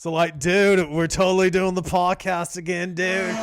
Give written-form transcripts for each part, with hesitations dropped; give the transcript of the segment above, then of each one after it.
So like, dude, we're totally doing the podcast again, dude.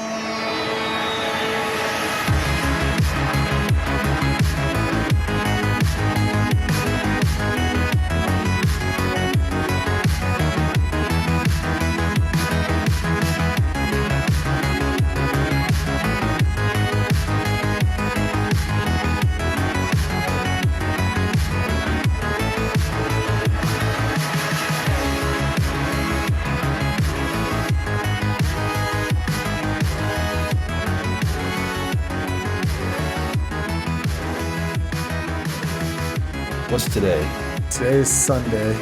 What's today? Today's Sunday,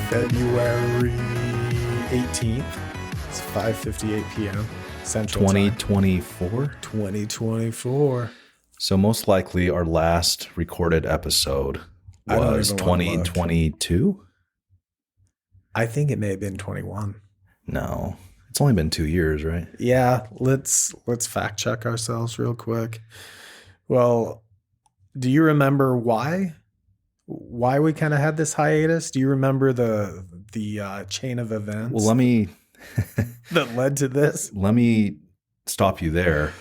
February 18th. It's 5:58 p.m. Central 2024? Time. 2024. So most likely our last recorded episode was 2022? I think it may have been 21. No. It's only been 2 years, right? Yeah, let's fact check ourselves real quick. Well, do you remember why we kind of had this hiatus? Do you remember the chain of events? Well, let me that led to this. Let me stop you there,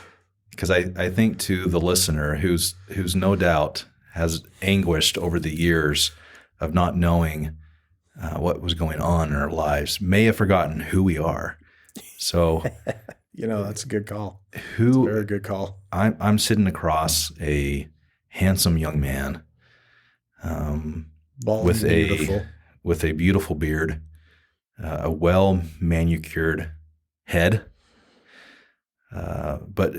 because I think to the listener who's no doubt has anguished over the years of not knowing what was going on in our lives, may have forgotten who we are. So, that's a good call. It's a very good call. I'm sitting across a handsome young man. With a beautiful beard, a well manicured head. But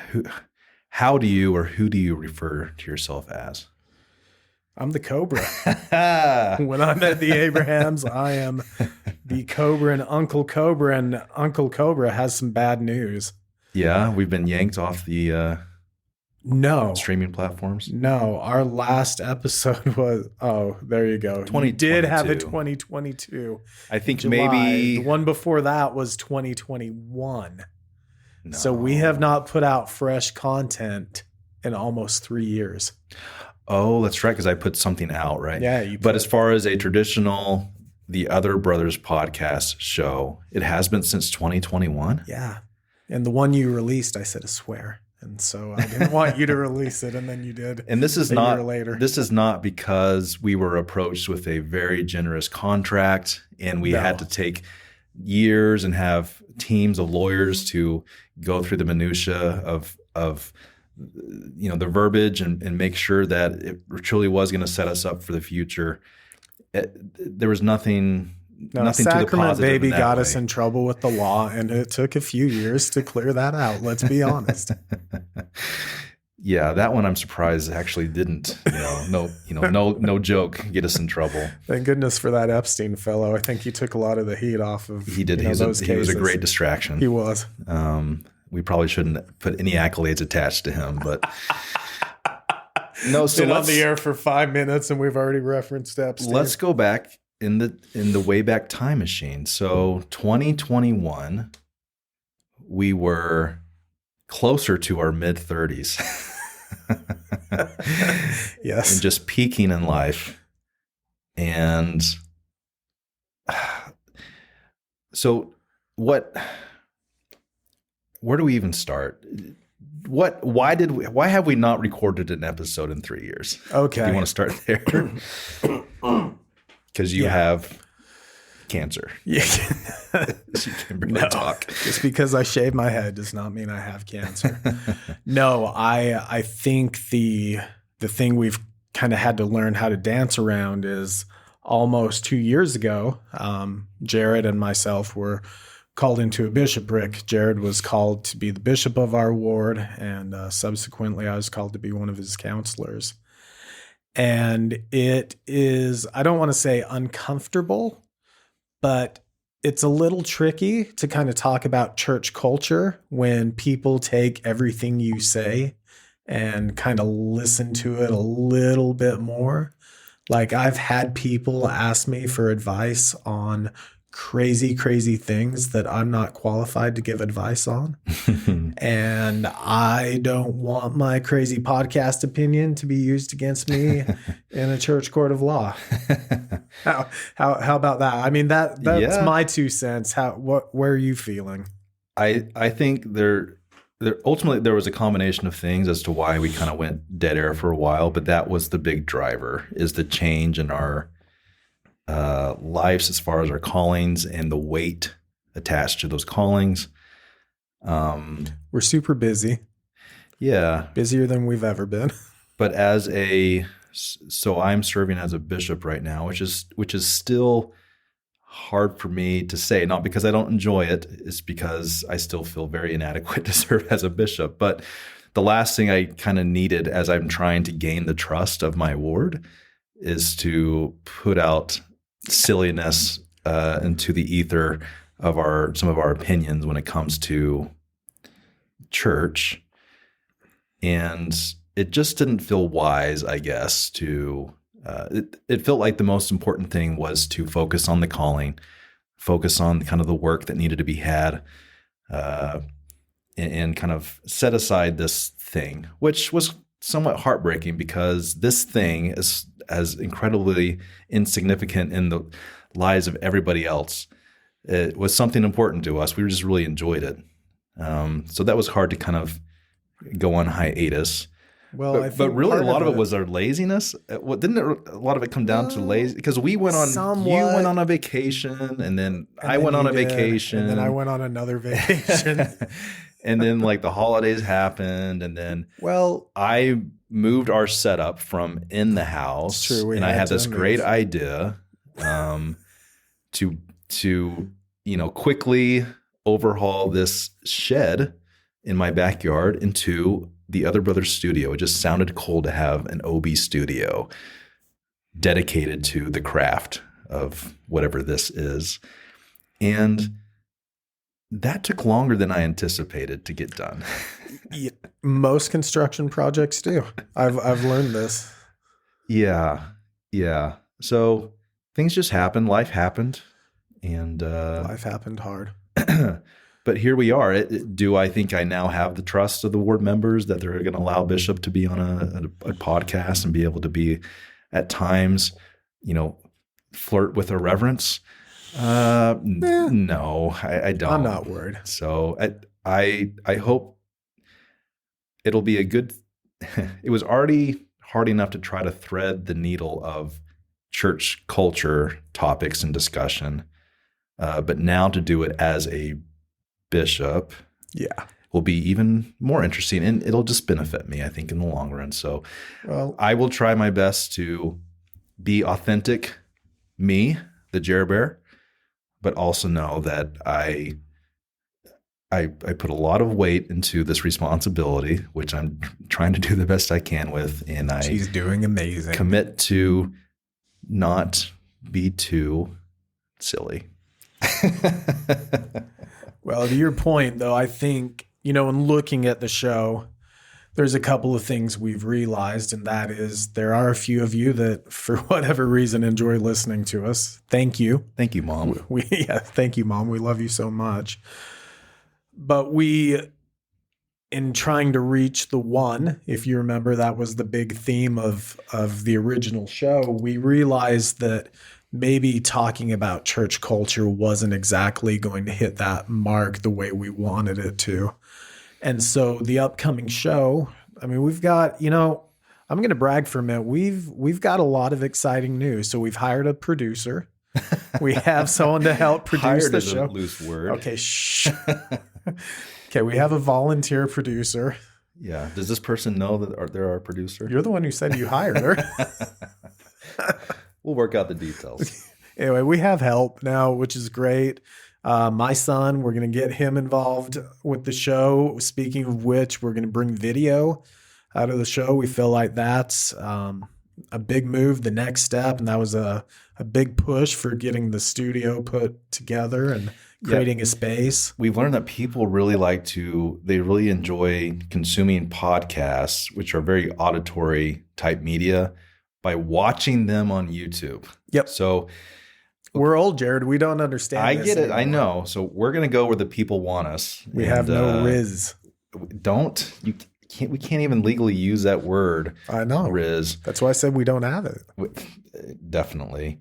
who do you refer to yourself as? I'm the Cobra. When I met the Abrahams, I am the Cobra and Uncle Cobra, and Uncle Cobra has some bad news. Yeah, we've been yanked off the streaming platforms. No, our last episode was, there you go. We did have a 2022. I think July. Maybe the one before that was 2021. No. So we have not put out fresh content in almost 3 years. Oh, that's right, because I put something out, right? Yeah. But as far as a traditional The Other Brothers podcast show, it has been since 2021. Yeah. And the one you released, I said a swear. And so I didn't want you to release it, and then you did. And this is a year later. This is not because we were approached with a very generous contract, and we had to take years and have teams of lawyers to go through the minutia of the verbiage and make sure that it truly was going to set us up for the future. There was nothing. Nothing Sacrament to the positive baby in that got way. us in trouble with the law, and it took a few years to clear that out. Let's be honest. Yeah, that one I'm surprised actually didn't. No joke, get us in trouble. Thank goodness for that Epstein fellow. I think he took a lot of the heat off of. He did. He was a great distraction. He was. We probably shouldn't put any accolades attached to him, but. No, so been on the air for 5 minutes, and we've already referenced Epstein. Let's go back in the Wayback Time Machine. So 2021, we were closer to our mid-30s. Yes. And just peaking in life. And so where do we even start? Why have we not recorded an episode in 3 years? Okay. Do you want to start there? Because you have cancer. Yeah. You can barely talk. Just because I shave my head does not mean I have cancer. No, I think the thing we've kind of had to learn how to dance around is almost 2 years ago, Jared and myself were called into a bishopric. Jared was called to be the bishop of our ward, and subsequently I was called to be one of his counselors. And it is, I don't want to say uncomfortable, but it's a little tricky to kind of talk about church culture when people take everything you say and kind of listen to it a little bit more. Like, I've had people ask me for advice on crazy, crazy things that I'm not qualified to give advice on. And I don't want my crazy podcast opinion to be used against me in a church court of law. How about that? I mean, that's my 2 cents. Where are you feeling? I think ultimately there was a combination of things as to why we kind of went dead air for a while, but that was the big driver, is the change in our lives as far as our callings and the weight attached to those callings. We're super busy. Yeah. Busier than we've ever been. But so I'm serving as a bishop right now, which is still hard for me to say, not because I don't enjoy it, it's because I still feel very inadequate to serve as a bishop. But the last thing I kind of needed as I'm trying to gain the trust of my ward is to put out silliness into the ether of some of our opinions when it comes to church. And it just didn't feel wise, I guess, to it felt like the most important thing was to focus on the calling, focus on kind of the work that needed to be had, and kind of set aside this thing, which was somewhat heartbreaking because this thing is as incredibly insignificant in the lives of everybody else. It was something important to us. We just really enjoyed it. So that was hard to kind of go on hiatus. Well, but really, a lot of it was our laziness. Didn't a lot of it come down to lazy? Because we went on, somewhat. You went on a vacation, and then I went on a vacation, and then I went on another vacation, and then like the holidays happened, and then I moved our setup from in the house, true, and I had this great idea to quickly overhaul this shed in my backyard into the other brother's studio. It just sounded cool to have an OB studio dedicated to the craft of whatever this is. And that took longer than I anticipated to get done. Yeah, most construction projects do. I've learned this. Yeah. So things just happened. Life happened. And life happened hard. But here we are. Do I think I now have the trust of the ward members that they're going to allow Bishop to be on a podcast and be able to be at times, flirt with irreverence? No, I don't. I'm not worried. So I hope it'll be a good. It was already hard enough to try to thread the needle of church culture topics and discussion, but now to do it as a bishop, will be even more interesting, and it'll just benefit me, I think, in the long run. So I will try my best to be authentic me, the Jared Bear, but also know that I put a lot of weight into this responsibility, which I'm trying to do the best I can with, and she's doing amazing. Commit to not be too silly. Well, to your point, though, I think, in looking at the show, there's a couple of things we've realized, and that is there are a few of you that, for whatever reason, enjoy listening to us. Thank you. Thank you, Mom. Thank you, Mom. We love you so much. But in trying to reach the one, if you remember, that was the big theme of the original show, we realized that maybe talking about church culture wasn't exactly going to hit that mark the way we wanted it to. And so the upcoming show, I mean, we've got, I'm going to brag for a minute. We've got a lot of exciting news. So we've hired a producer. We have someone to help produce the show. A loose word. Okay, shh. Okay, we have a volunteer producer. Yeah. Does this person know that they're our producer? You're the one who said you hired her. We'll work out the details. Anyway, we have help now, which is great. My son, we're going to get him involved with the show. Speaking of which, we're going to bring video out of the show. We feel like that's a big move, the next step. And that was a big push for getting the studio put together and creating a space. We've learned that people really they really enjoy consuming podcasts, which are very auditory type media, by watching them on YouTube. Yep. So We're old, Jared. We don't understand. I get it. I know. So we're going to go where the people want us. We have no Riz. We can't even legally use that word. I know. Riz. That's why I said we don't have it. Definitely.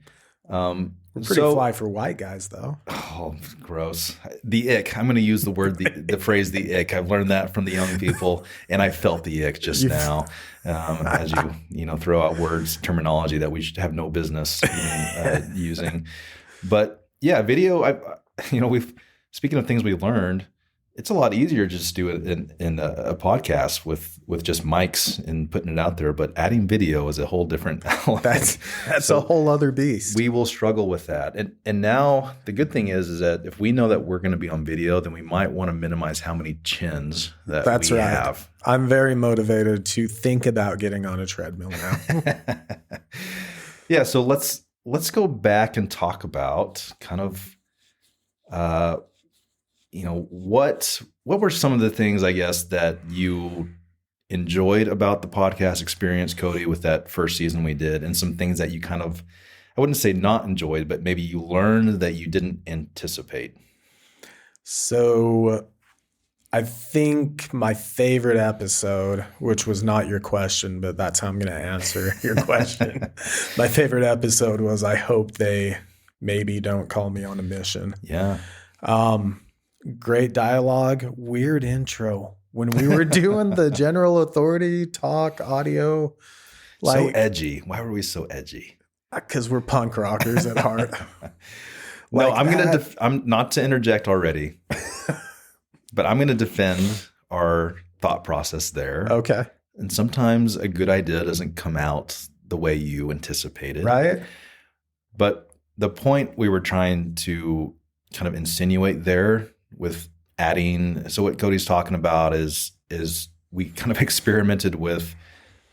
We're pretty fly for white guys, though. Oh, gross. The ick. I'm going to use the phrase the ick. I've learned that from the young people, and I felt the ick just now as you throw out words, terminology that we should have no business using. But yeah, video, speaking of things we learned, it's a lot easier to just do it in a podcast with just mics and putting it out there. But adding video is a whole different element. That's a whole other beast. We will struggle with that. And now the good thing is that if we know that we're going to be on video, then we might want to minimize how many chins that we have. I'm very motivated to think about getting on a treadmill now. Yeah. So let's go back and talk about kind of what were some of the things, I guess, that you enjoyed about the podcast experience, Cody, with that first season we did, and some things that you kind of, I wouldn't say not enjoyed, but maybe you learned that you didn't anticipate? So I think my favorite episode, which was not your question, but that's how I'm going to answer your question. My favorite episode was, I hope they maybe don't call me on a mission. Yeah. Great dialogue, weird intro. When we were doing the general authority talk audio, so edgy. Why were we so edgy? Because we're punk rockers at heart. No, I'm not to interject already, but I'm going to defend our thought process there. Okay. And sometimes a good idea doesn't come out the way you anticipated. Right. But the point we were trying to kind of insinuate there with adding, so what Cody's talking about is we kind of experimented with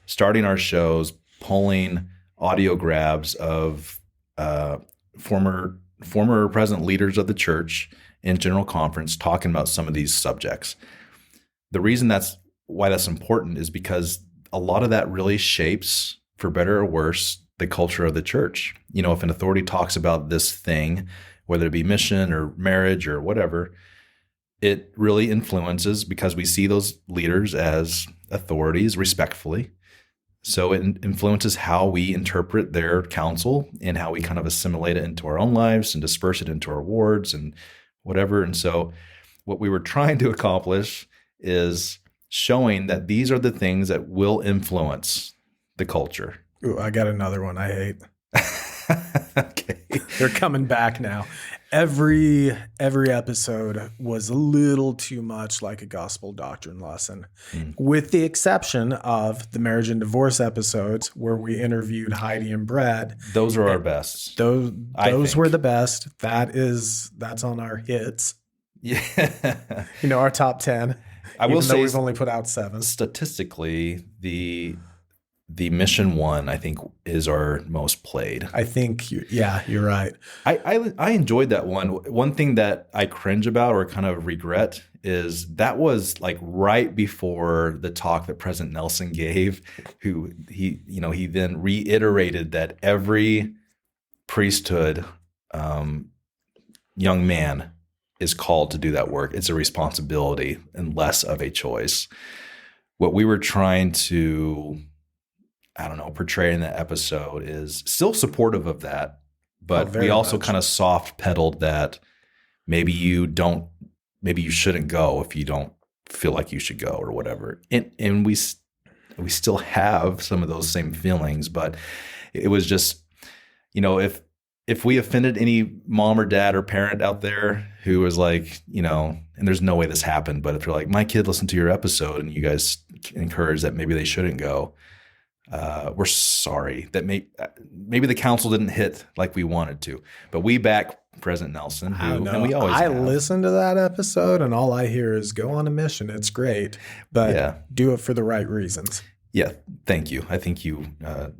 starting our shows, pulling audio grabs of former or present leaders of the church in general conference talking about some of these subjects. The reason why that's important is because a lot of that really shapes, for better or worse, the culture of the church. If an authority talks about this thing, whether it be mission or marriage or whatever, it really influences, because we see those leaders as authorities respectfully. So it influences how we interpret their counsel and how we kind of assimilate it into our own lives and disperse it into our wards and whatever. And so what we were trying to accomplish is showing that these are the things that will influence the culture. Ooh, I got another one I hate. Okay. They're coming back now. Every episode was a little too much like a gospel doctrine lesson, with the exception of the marriage and divorce episodes where we interviewed Heidi and Brad. Those are our best. Those were the best. That's on our hits. Yeah. Our top 10. I will say we've only put out 7. Statistically, the Mission One, I think, is our most played. I think, you're right. I enjoyed that one. One thing that I cringe about or kind of regret is that was like right before the talk that President Nelson gave, who he then reiterated that every priesthood young man is called to do that work. It's a responsibility and less of a choice. What we were trying to portray in that episode is still supportive of that, but we also kind of soft pedaled that maybe you shouldn't go if you don't feel like you should go or whatever. And we still have some of those same feelings, but it was just, if we offended any mom or dad or parent out there who was like, and there's no way this happened, but if they're like, my kid listened to your episode and you guys encouraged that maybe they shouldn't go, we're sorry that maybe the council didn't hit like we wanted to, but we back President Nelson, and we always have. Listened to that episode, and all I hear is go on a mission. It's great, but do it for the right reasons. Yeah, thank you. I think you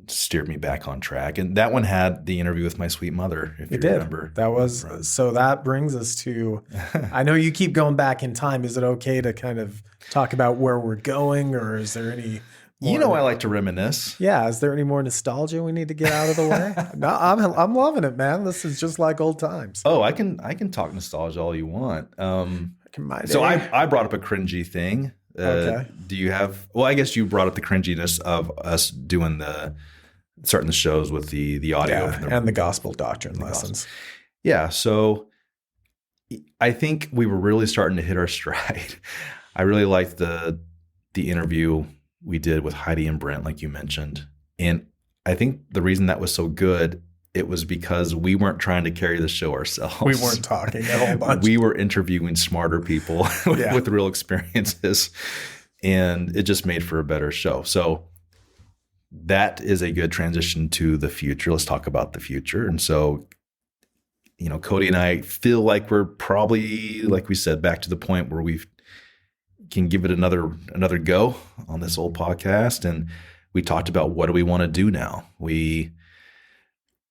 steered me back on track, and that one had the interview with my sweet mother. If you remember, that was so. That brings us to. I know you keep going back in time. Is it okay to kind of talk about where we're going, or is there any You know, I like to reminisce. Yeah. Is there any more nostalgia we need to get out of the way? No, I'm loving it, man. This is just like old times. Oh, I can talk nostalgia all you want. So I brought up a cringy thing. Okay. Do you have? Well, I guess you brought up the cringiness of us starting the shows with the audio and the gospel doctrine lessons. Gospel. Yeah. So I think we were really starting to hit our stride. I really liked the interview we did with Heidi and Brent, like you mentioned. And I think the reason that was so good, it was because we weren't trying to carry the show ourselves. We weren't talking a whole bunch. We were interviewing smarter people with real experiences. And it just made for a better show. So that is a good transition to the future. Let's talk about the future. And so, you know, Cody and I feel like we're probably, like we said, back to the point where we can give it another go on this old podcast. And we talked about what do we want to do now. We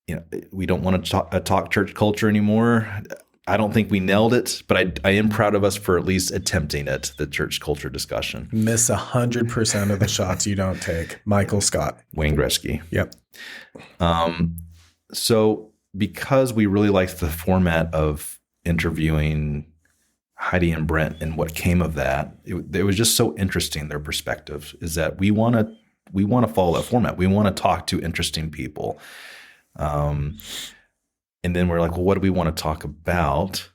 don't want to talk church culture anymore. I don't think we nailed it, but I am proud of us for at least attempting it, the church culture discussion. Miss 100% of the shots you don't take. Michael Scott. Wayne Gretzky. Yep. So because we really liked the format of interviewing Heidi and Brent and what came of that, it was just so interesting, their perspective, is that we want to follow that format. We want to talk to interesting people. And then we're like, well, what do we want to talk about?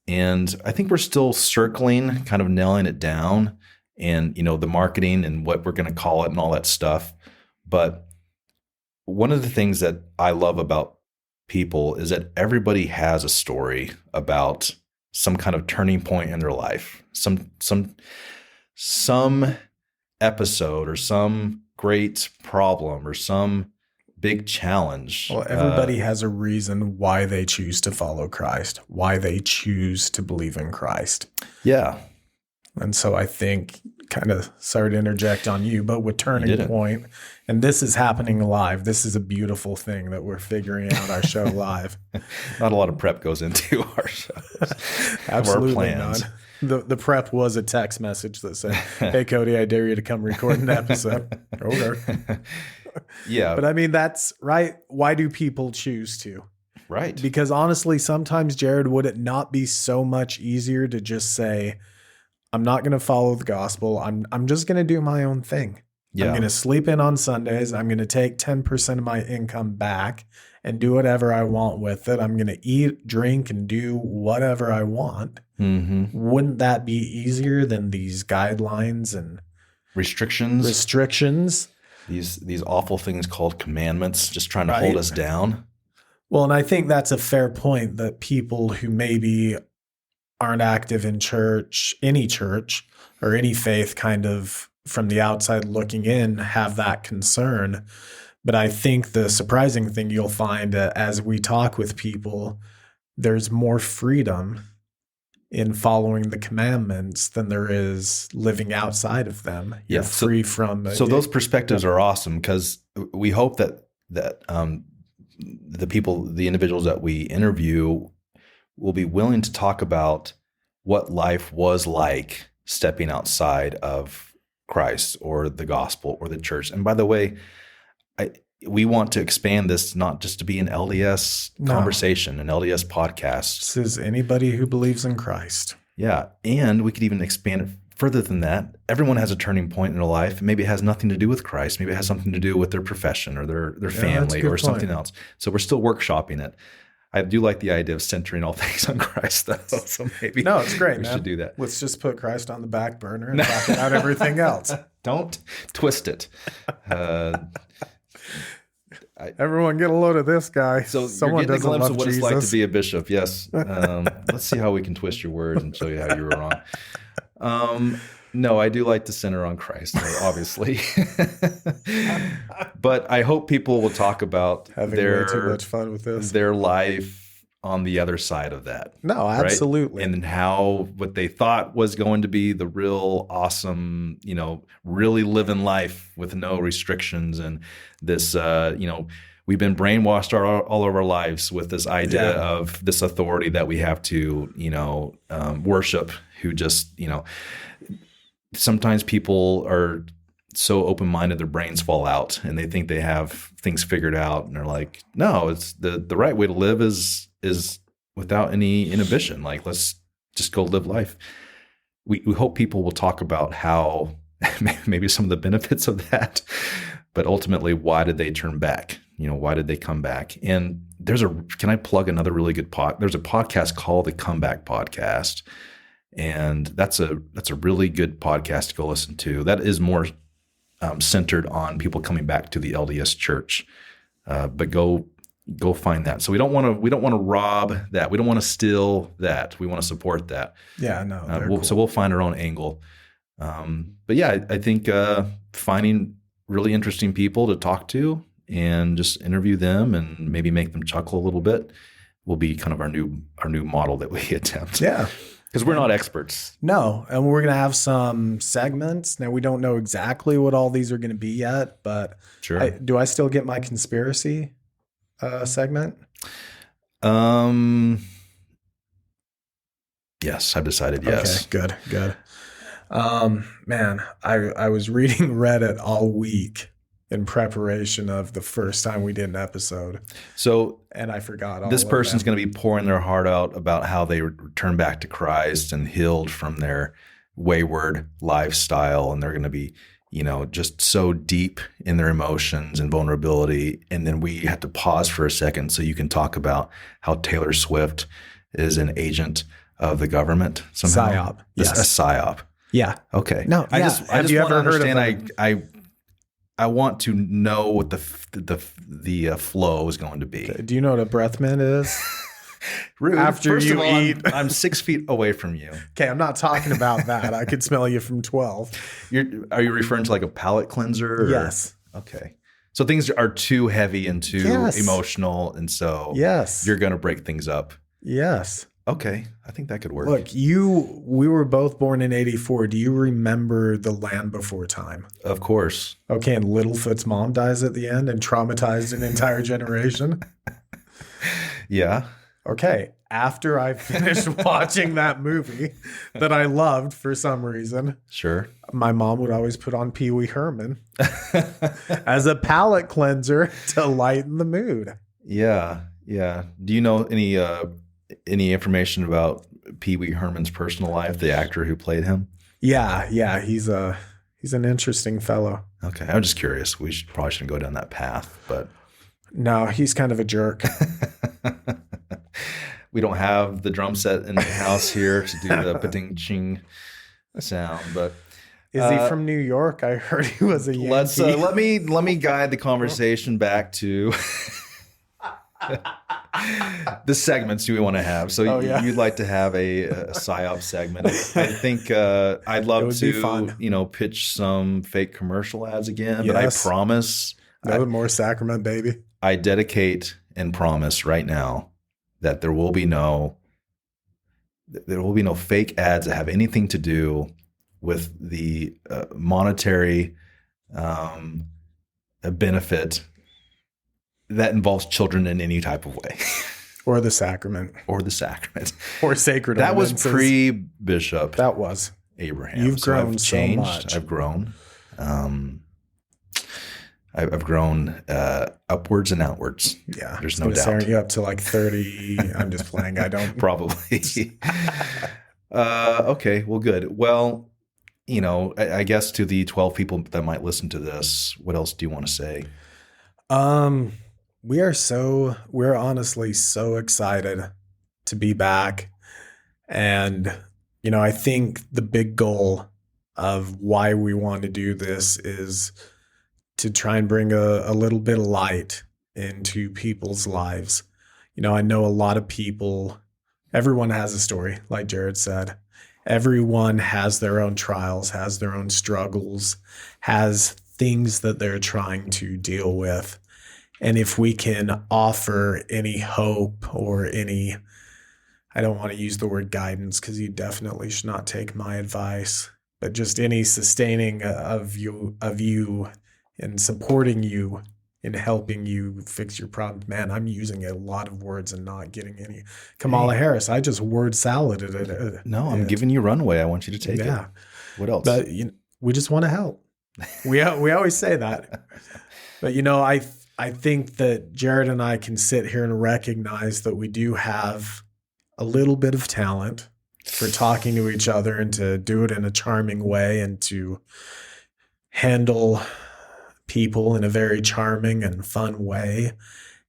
And I think we're still circling, kind of nailing it down and, you know, the marketing and what we're going to call it and all that stuff. But one of the things that I love about people is that everybody has a story about some kind of turning point in their life, some episode or some great problem or some big challenge. Well, everybody has a reason why they choose to follow Christ, why they choose to believe in Christ. Yeah. And so I think, kind of sorry to interject on you, but with Turning Point, and this is happening live. This is a beautiful thing that we're figuring out our show live. Not a lot of prep goes into our shows. Absolutely our plans. None. The prep was a text message that said, "Hey Cody, I dare you to come record an episode." Okay. Yeah. But I mean, that's right. Why do people choose to? Right. Because honestly, sometimes, Jared, would it not be so much easier to just say, I'm not going to follow the gospel. I'm just going to do my own thing. Yeah. I'm going to sleep in on Sundays. I'm going to take 10% of my income back and do whatever I want with it. I'm going to eat, drink, and do whatever I want. Mm-hmm. Wouldn't that be easier than these guidelines and restrictions? These awful things called commandments, just trying to hold us down. Well, and I think that's a fair point, that people who maybe aren't active in church, any church or any faith, kind of from the outside looking in, have that concern. But I think the surprising thing you'll find as we talk with people, there's more freedom in following the commandments than there is living outside of them. You're free from. So those perspectives are awesome, because we hope that the individuals that we interview will be willing to talk about what life was like stepping outside of Christ or the gospel or the church. And by the way, we want to expand this not just to be an LDS conversation, an LDS podcast. This is anybody who believes in Christ. Yeah. And we could even expand it further than that. Everyone has a turning point in their life. Maybe it has nothing to do with Christ. Maybe it has something to do with their profession or their family or something else. So we're still workshopping it. I do like the idea of centering all things on Christ, though. So maybe it's great. We should do that. Let's just put Christ on the back burner and talk about everything else. Don't twist it. Everyone get a load of this guy. So someone you're getting a glimpse of what Jesus. it's like to be a bishop. Yes. Let's see how we can twist your words and show you how you were wrong. No, I do like to center on Christ, obviously. But I hope people will talk about having way too much fun with this, their life on the other side of that. No, absolutely. Right? And how what they thought was going to be the real awesome, really living life with no restrictions and this, we've been brainwashed all of our lives with this idea of this authority that we have to, worship, who just, sometimes people are so open-minded their brains fall out and they think they have things figured out, and they're like, no, it's the right way to live is without any inhibition. Like, let's just go live life. We hope people will talk about how maybe some of the benefits of that, but ultimately, why did they turn back? Why did they come back? And can I plug another really good there's a podcast called the Comeback Podcast. And that's a really good podcast to go listen to. That is more centered on people coming back to the LDS church. But go find that. So we don't want to rob that. We don't want to steal that. We want to support that. Yeah, no. Cool. So we'll find our own angle. But yeah, I think finding really interesting people to talk to and just interview them and maybe make them chuckle a little bit will be kind of our new model that we attempt. Yeah. Because we're not experts. No, and we're going to have some segments. Now, we don't know exactly what all these are going to be yet, but sure. Do I still get my conspiracy segment? Yes, I've decided yes. Okay, good. Man, I was reading Reddit all week in preparation of the first time we did an episode. And I forgot all this person's going to be pouring their heart out about how they returned back to Christ and healed from their wayward lifestyle. And they're going to be, just so deep in their emotions and vulnerability. And then we have to pause for a second so you can talk about how Taylor Swift is an agent of the government somehow. PSYOP. Yes. A PSYOP. Yeah. Okay. No, I just have you want to ever heard of understand. I want to know what the flow is going to be. Okay. Do you know what a breath mint is? Rude. After First you of all, eat. I'm 6 feet away from you. Okay, I'm not talking about that. I could smell you from 12. Are you referring to like a palate cleanser? Yes. Okay. So things are too heavy and too emotional, and so you're going to break things up. Yes. Okay, I think that could work. Look, we were both born in 84. Do you remember The Land Before Time? Of course. Okay, and Littlefoot's mom dies at the end and traumatized an entire generation? Yeah. Okay, after I finished watching that movie that I loved for some reason, sure, my mom would always put on Pee Wee Herman as a palate cleanser to lighten the mood. Yeah. Do you know any information about Pee Wee Herman's personal life, the actor who played him? Yeah, he's an interesting fellow. Okay, I'm just curious. We probably shouldn't go down that path, but no, he's kind of a jerk. We don't have the drum set in the house here to do the pa-ding-ching sound, but is he from New York? I heard he was a Yankee. Let me guide the conversation back to the segments we want to have. So you'd like to have a PSYOP segment. I think I'd love to pitch some fake commercial ads again, but I promise more sacrament, baby. I dedicate and promise right now that there will be no fake ads that have anything to do with the monetary benefit that involves children in any type of way. Or the sacrament. Or sacred. That was pre-Bishop. That was. Abraham. You've grown I've changed. so much. I've grown. I've grown upwards and outwards. Yeah. There's no doubt. You up to like 30. I'm just playing. I don't. Probably. Okay. Well, good. Well, I guess to the 12 people that might listen to this, what else do you want to say? We're honestly so excited to be back. And, I think the big goal of why we want to do this is to try and bring a little bit of light into people's lives. I know a lot of people, everyone has a story, like Jared said. Everyone has their own trials, has their own struggles, has things that they're trying to deal with. And if we can offer any hope or any, I don't want to use the word guidance because you definitely should not take my advice, but just any sustaining of you and supporting you in helping you fix your problem. Man, I'm using a lot of words and not getting any. Kamala Harris, I just word saladed it. No, I'm giving you runway. I want you to take it. What else? But we just want to help. We always say that. But, I think that Jared and I can sit here and recognize that we do have a little bit of talent for talking to each other and to do it in a charming way and to handle people in a very charming and fun way.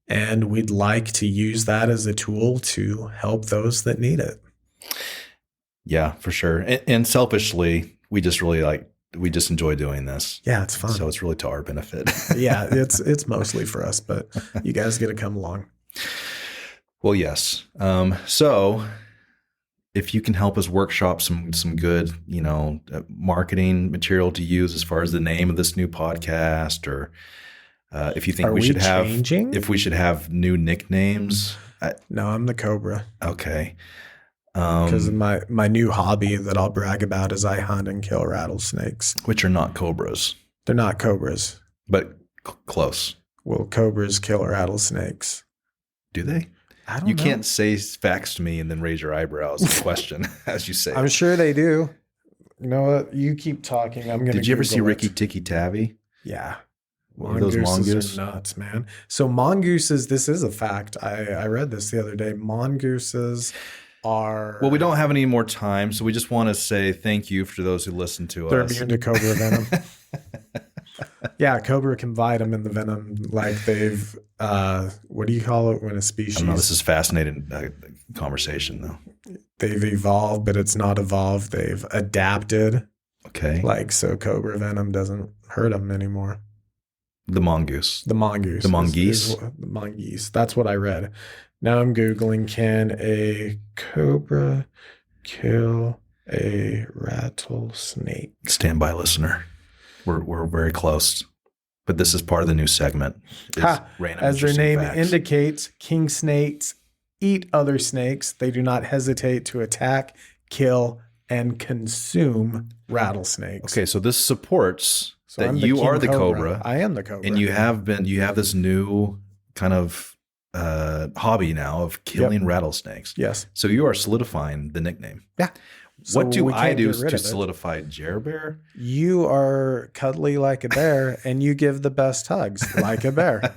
And we'd like to use that as a tool to help those that need it. Yeah, for sure. And selfishly, we just enjoy doing this. Yeah, it's fun. So it's really to our benefit. Yeah, it's mostly for us, but you guys get to come along. Well, yes. So if you can help us workshop some good, marketing material to use as far as the name of this new podcast, or if you think we should have new nicknames. No, I'm the Cobra. Okay. Because my new hobby that I'll brag about is I hunt and kill rattlesnakes. Which are not cobras. They're not cobras. But close. Well, cobras kill rattlesnakes. Do they? I don't know. You can't say facts to me and then raise your eyebrows and question as you say. I'm sure they do. You know what? You keep talking. I'm going to. Did you ever see Ricky Tikki Tavi? Yeah. Those mongooses are nuts, man. So mongooses, this is a fact. I read this the other day. Mongooses are... Well, we don't have any more time, so we just want to say thank you for those who listen to They're us. immune to cobra venom. Yeah, cobra can bite them in the venom. Like they've... what do you call it when a species... I don't know. This is fascinating conversation, though. They've evolved, but it's not evolved. They've adapted. Okay. So cobra venom doesn't hurt them anymore. The mongoose. The mongoose. The mongoose. The mongoose. That's what I read. Now I'm Googling, can a cobra kill a rattlesnake? Stand by, listener. We're very close. But this is part of the new segment. As their name indicates, king snakes eat other snakes. They do not hesitate to attack, kill, and consume rattlesnakes. Okay, so this supports So that you are the cobra. I am the cobra. And you have this new kind of hobby now of killing rattlesnakes. Yes. So you are solidifying the nickname. Yeah. What do I do to solidify Jared Bear? You are cuddly like a bear and you give the best hugs like a bear.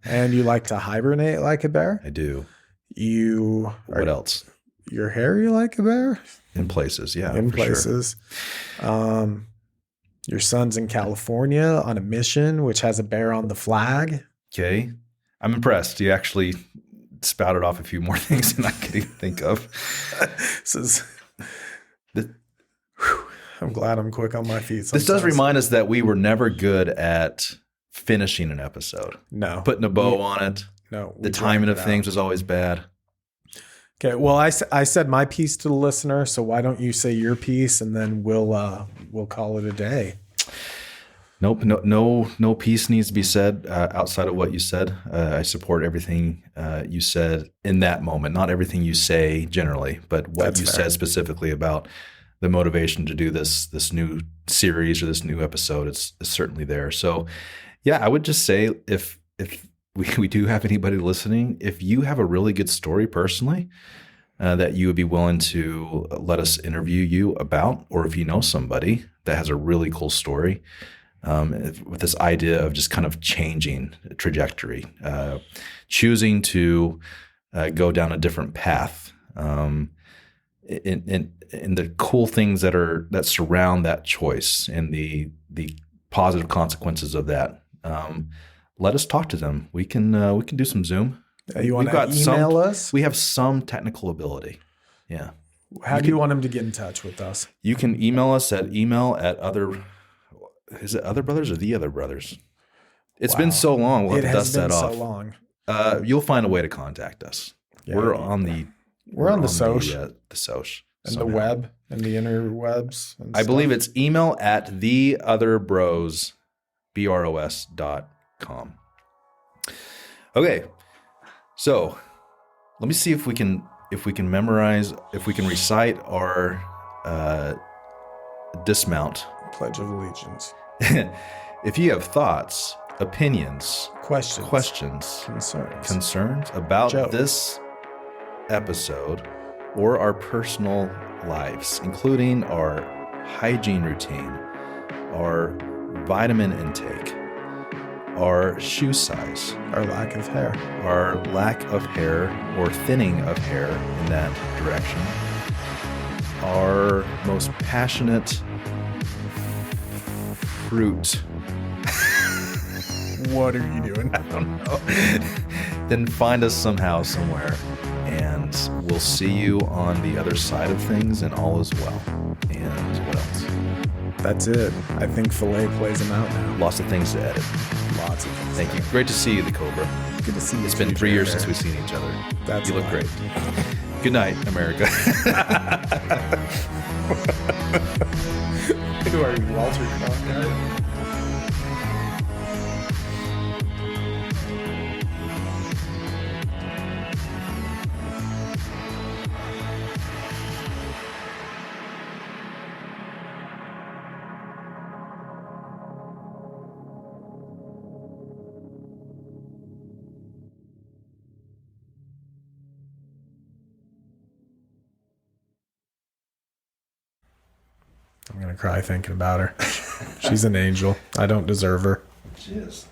And you like to hibernate like a bear. I do. What else? You're hairy like a bear? In places, yeah. In places. Sure. Your son's in California on a mission, which has a bear on the flag. Okay. I'm impressed. You actually spouted off a few more things than I could even think of. I'm glad I'm quick on my feet. This does remind us that we were never good at finishing an episode. No. Putting a bow on it. No. The timing of things was always bad. Okay. Well, I said my piece to the listener, so why don't you say your piece and then we'll call it a day. Nope. No piece needs to be said outside of what you said. I support everything you said in that moment. Not everything you say generally, but what you said specifically about the motivation to do this new series or this new episode. It's certainly there. So, yeah, I would just say if we do have anybody listening, if you have a really good story personally that you would be willing to let us interview you about, or if you know somebody that has a really cool story with this idea of just kind of changing trajectory, choosing to go down a different path, in the cool things that surround that choice and the positive consequences of that. Let us talk to them. We can do some Zoom. You want to email us? We have some technical ability. Yeah. How do you want them to get in touch with us? You can email us at email@other. Is it Other Brothers or The Other Brothers? It's been so long. We'll have to dust that off. It has been so long. You'll find a way to contact us. Yeah, we're on the soch. The soch. And the web and the interwebs. And I believe it's email at theotherbros.com. Okay. So let me see if we can recite our dismount. Pledge of Allegiance. If you have thoughts, opinions, questions, concerns about this episode or our personal lives, including our hygiene routine, our vitamin intake, our shoe size, Our lack of hair. our lack of hair or thinning of hair in that direction, our most passionate fruit. What are you doing? I don't know. Then find us somehow, somewhere, and we'll see you on the other side of things, and all is well. And what else? That's it. I think Filet plays them out now. Lots of things to edit. Lots of things. Thank you. Great to see you, the Cobra. Good to see you. It's been 3 years since we've seen each other. That's You look a lot. great. Good night, America. Who are you, Walter Cronkite? I'm going to cry thinking about her. She's an angel. I don't deserve her. She is.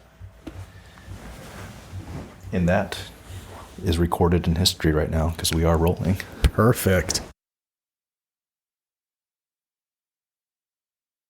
And that is recorded in history right now because we are rolling. Perfect.